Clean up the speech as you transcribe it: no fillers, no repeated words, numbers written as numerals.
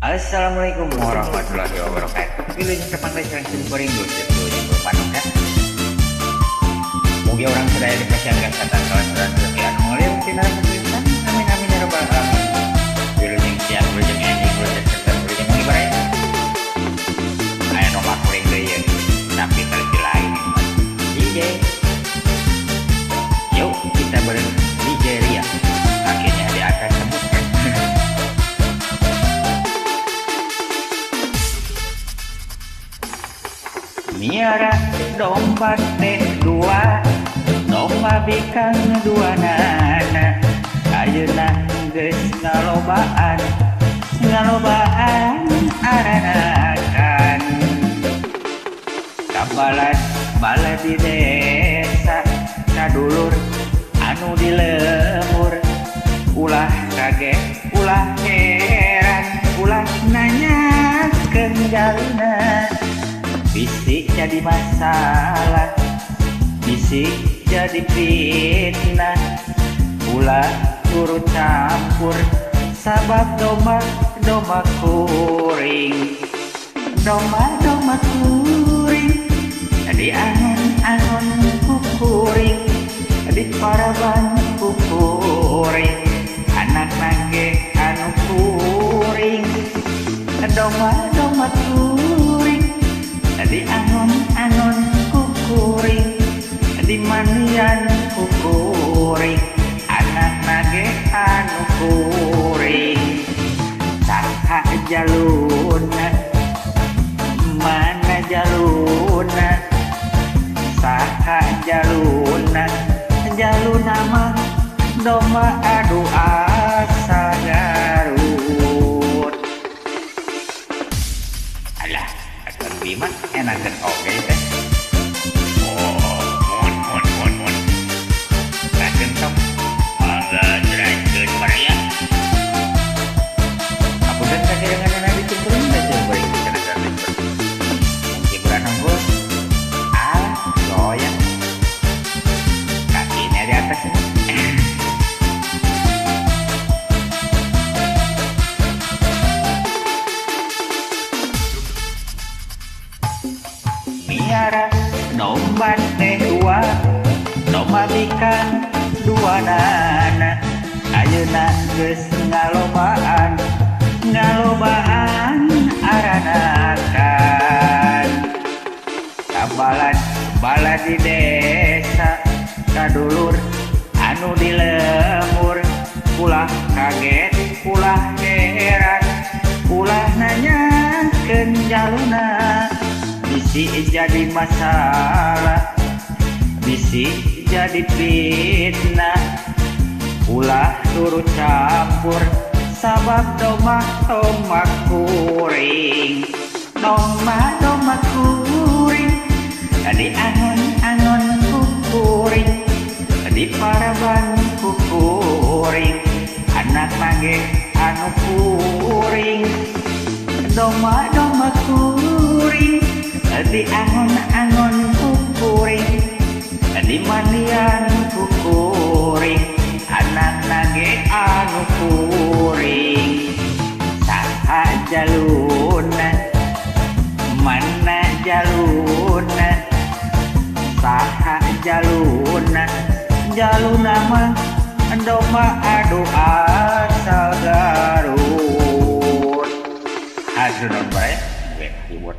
Assalamualaikum warahmatullahi wabarakatuh. Pilihnya kapan lecerang simporing dulu yang berpanung kan. Mugi orang sedaya dikasihankan kata kawan yang mengalir sinar kesulitan. Amin amin ya rabbal alamin. Pilihnya siap berjeng ending berjeng serta berjeng ibarat. Aya nomor kuring deui ya. Tapi versi lain DJ. Yuk kita bareng DJ Ria. Akhirnya di atas semut kan. Miara domba teh dua, domba bikang dua nana. Ayeuna geus ngalobaan aranakan. Kabalas balad di desa, kadulur anu di lemur. Ulah kaget, ulah heran, ulah nanyakeun jalina. Bisik jadi masalah, bisik jadi fitnah. Ulah turut campur, sabab domba kuring. Domba kuring, di angon kuring, di paraban kuring. Anak nage anu kuring, domba kuring. Di angon kukuring, di manian kukuring. Anak nage anu kuring. Saha jaluna, mana jaluna? Saha jaluna, jaluna mah domba adu asa Garut. Alah Bima enakan oke teh. Mun. Rakeun sok. Mangga jerakeun baraya. Apunten kakirangan dicempurin da cempuring kana kana. Hiburan nonggo. Goyang. Kakinya di atas. Miara domba teh dua, domba bikang dua nana. Ayeuna geus ngalobaan aranakan. Kabalan balad di desa, kadulur anu di lemur. Ulah kaget, ulah heran, ulah nanyakeun jaluna. Bisi jadi masalah, bisi jadi fitnah. Ulah turut campur, sabab domba kuring. Domba kuring, di angon kukuring, di paraban kukuring. Anak nage anu kuring, domba kuring. Di angon kukuring, di mandian kukuring. Anak nage anu kuring. Saha jaluna, mana jaluna? Saha jaluna, jaluna mah domba adu asal Garut. Aduh non bae, hibur.